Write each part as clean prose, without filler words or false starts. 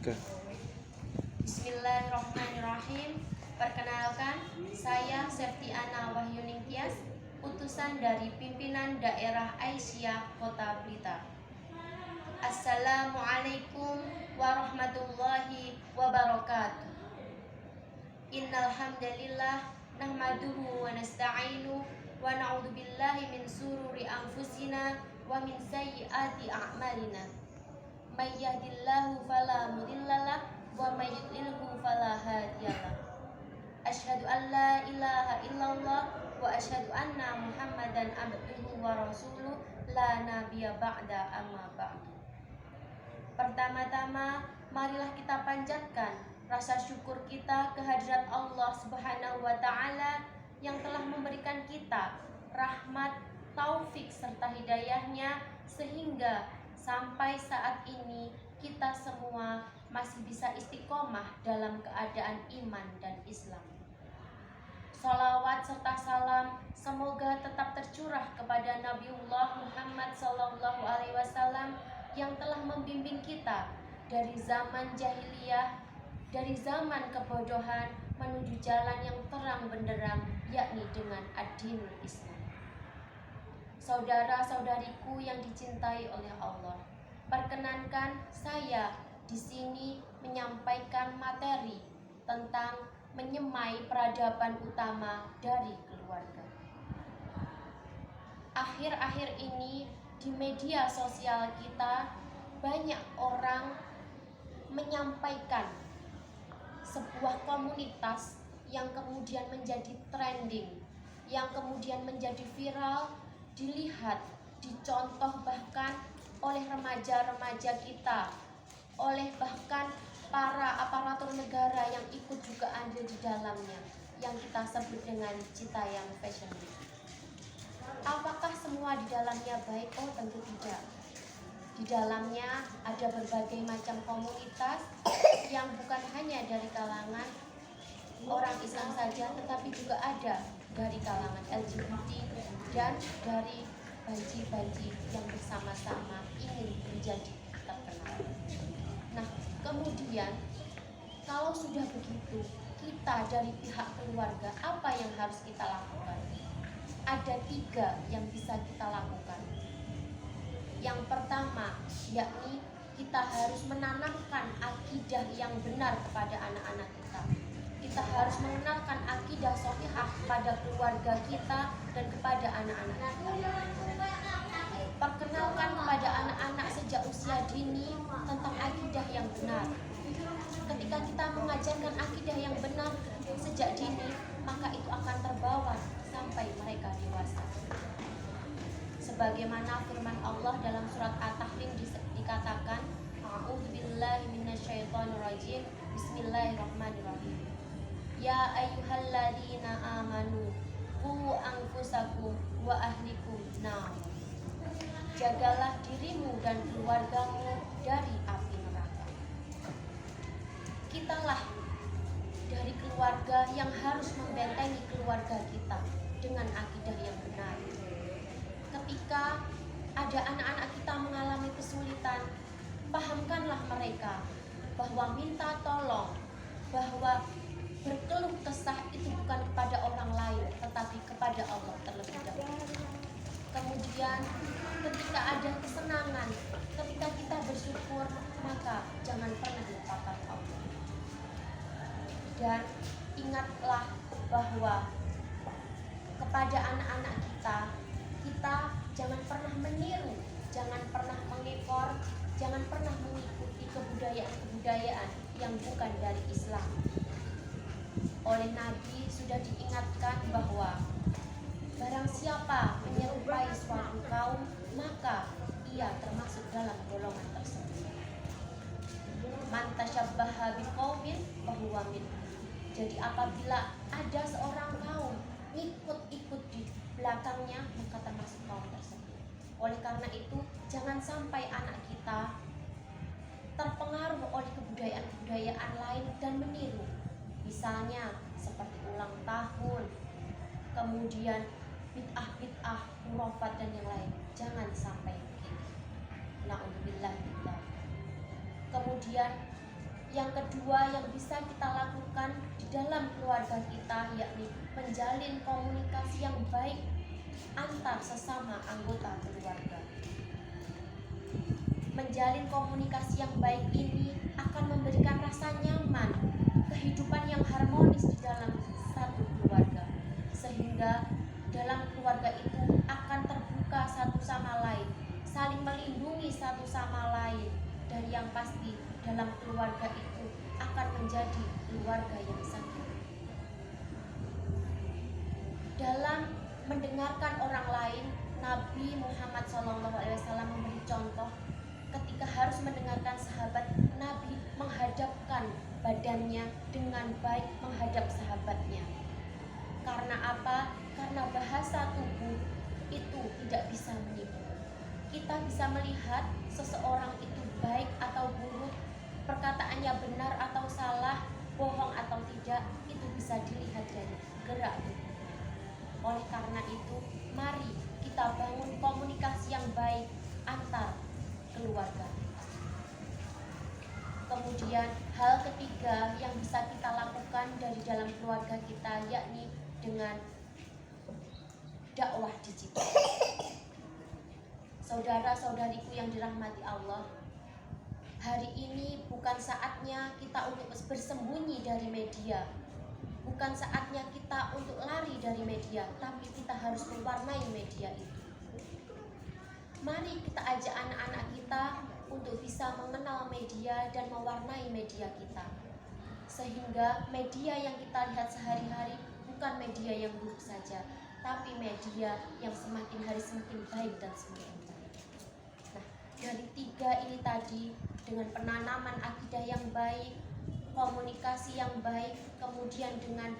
Oke. Bismillahirrahmanirrahim. Perkenalkan, saya Septiana Wahyuningtyas, utusan dari pimpinan daerah Aisyah Kota Blitar. Assalamualaikum warahmatullahi wabarakatuh. Innal hamdalillah nahmaduhu wa nasta'inu wa na'udzu billahi min sururi anfusina wa min sayyiati a'malina. May yahdihillahu fala mudhillalah wa may yudlilhu fala hadiyalah. Asyhadu an la ilaha illallah wa asyhadu anna Muhammadan abduhu wa rasuluh la nabiyya ba'da amma ba'du. Pertama-tama, marilah kita panjatkan rasa syukur kita kehadirat Allah Subhanahu wa taala yang telah memberikan kita rahmat, taufik serta hidayahnya sehingga sampai saat ini kita semua masih bisa istiqomah dalam keadaan iman dan Islam. Salawat serta salam semoga tetap tercurah kepada Nabiullah Muhammad SAW yang telah membimbing kita dari zaman jahiliyah, dari zaman kebodohan menuju jalan yang terang benderang, yakni dengan ad-dinul Islam. Saudara-saudariku yang dicintai oleh Allah, perkenankan saya di sini menyampaikan materi tentang menyemai peradaban utama dari keluarga. Akhir-akhir ini di media sosial kita banyak orang menyampaikan sebuah komunitas yang kemudian menjadi trending, yang kemudian menjadi viral, dilihat, dicontoh bahkan oleh remaja-remaja kita, oleh bahkan para aparatur negara yang ikut juga andil di dalamnya, yang kita sebut dengan Citayam Fashion Week. Apakah semua di dalamnya baik? Oh, tentu tidak. Di dalamnya ada berbagai macam komunitas yang bukan hanya dari kalangan orang Islam saja, tetapi juga ada dari kalangan LGBT dan dari banci-banci yang bersama-sama ingin menjadi terkenal. Nah, kemudian kalau sudah begitu, kita dari pihak keluarga apa yang harus kita lakukan? Ada 3 yang bisa kita lakukan. Yang pertama, yakni kita harus menanamkan akidah yang benar kepada anak-anak kita. Kita harus mengenalkan akidah shahihah kepada keluarga kita dan kepada anak-anak kita. Perkenalkan kepada anak-anak sejak usia dini tentang akidah yang benar. Ketika kita mengajarkan akidah yang benar sejak dini, maka itu akan terbawa sampai mereka dewasa. Sebagaimana firman Allah dalam surat At-Tahrim dikatakan, A'udzubillahi minasyaitonirrajim, Bismillahirrahmanirrahim. Ya ayyuhalladzina amanu qu anfusakum wa ahlikum nar. Jagalah dirimu dan keluargamu dari api neraka. Kitalah dari keluarga yang harus membentengi keluarga kita dengan akidah yang benar. Ketika ada anak-anak kita mengalami kesulitan, pahamkanlah mereka bahwa minta tolong, bahwa berkeluh kesah itu bukan kepada orang lain, tetapi kepada Allah terlebih dahulu. Kemudian ketika ada kesenangan, ketika kita bersyukur, maka jangan pernah lupakan Allah. Dan ingatlah bahwa kepada anak-anak kita jangan pernah meniru, jangan pernah mengekor, jangan pernah mengikuti kebudayaan-kebudayaan yang bukan dari Islam. Oleh Nabi sudah diingatkan bahwa barang siapa menyerupai suatu kaum, maka ia termasuk dalam golongan tersebut. Man tasyabbaha biqaumin fahuwa minhum. Jadi apabila ada seorang kaum ikut di belakangnya, maka termasuk kaum tersebut. Oleh karena itu, jangan sampai anak kita terpengaruh oleh kebudayaan-kebudayaan lain dan meniru. Misalnya seperti ulang tahun, kemudian bid'ah, khurafat dan yang lain. Jangan sampai begitu. Na'udzubillah. Kemudian Yang kedua yang bisa kita lakukan di dalam keluarga kita yakni menjalin komunikasi yang baik antar sesama anggota keluarga. Menjalin komunikasi yang baik ini akan memberikan rasa nyaman, kehidupan yang harmonis di dalam satu keluarga, sehingga dalam keluarga itu akan terbuka satu sama lain, saling melindungi satu sama lain, dan yang pasti dalam keluarga itu akan menjadi keluarga yang sakit. Dalam mendengarkan orang lain, Nabi Muhammad SAW memberi contoh ketika harus mendengarkan sahabat. Nabi menghadapkan badannya dengan baik menghadap sahabatnya. Karena apa? Karena bahasa tubuh itu tidak bisa menipu. Kita bisa melihat seseorang itu baik atau buruk, perkataannya benar atau salah, bohong atau tidak, itu bisa dilihat dari gerak tubuh. Oleh karena itu, mari kita bangun komunikasi yang baik antar keluarga. Kemudian hal ketiga yang bisa kita lakukan dari dalam keluarga kita yakni dengan dakwah digital. Saudara-saudariku yang dirahmati Allah, hari ini bukan saatnya kita untuk bersembunyi dari media, bukan saatnya kita untuk lari dari media, tapi kita harus mewarnai media itu. Mari kita ajak anak-anak kita untuk bisa mengenal media dan mewarnai media kita, sehingga media yang kita lihat sehari-hari bukan media yang buruk saja, tapi media yang semakin hari semakin baik dan semakin baik. Nah, dari tiga ini tadi, dengan penanaman akidah yang baik, komunikasi yang baik, kemudian dengan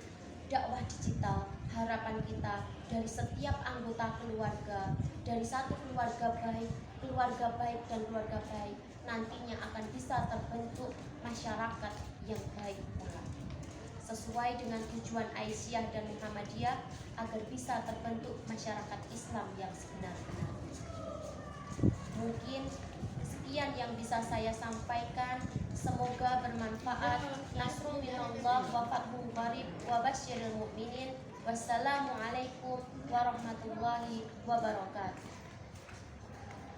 dakwah digital, harapan kita dari setiap anggota keluarga, dari satu keluarga baik dan keluarga baik, nantinya akan bisa terbentuk masyarakat yang baik pula, sesuai dengan tujuan Aisyah dan Muhammadiyah agar bisa terbentuk masyarakat Islam yang sebenar-benarnya. Mungkin sekian yang bisa saya sampaikan, semoga bermanfaat. Nasrul minallah wa fathun qarib wa basyiril mu'minin. Wassalamualaikum warahmatullahi wabarakatuh.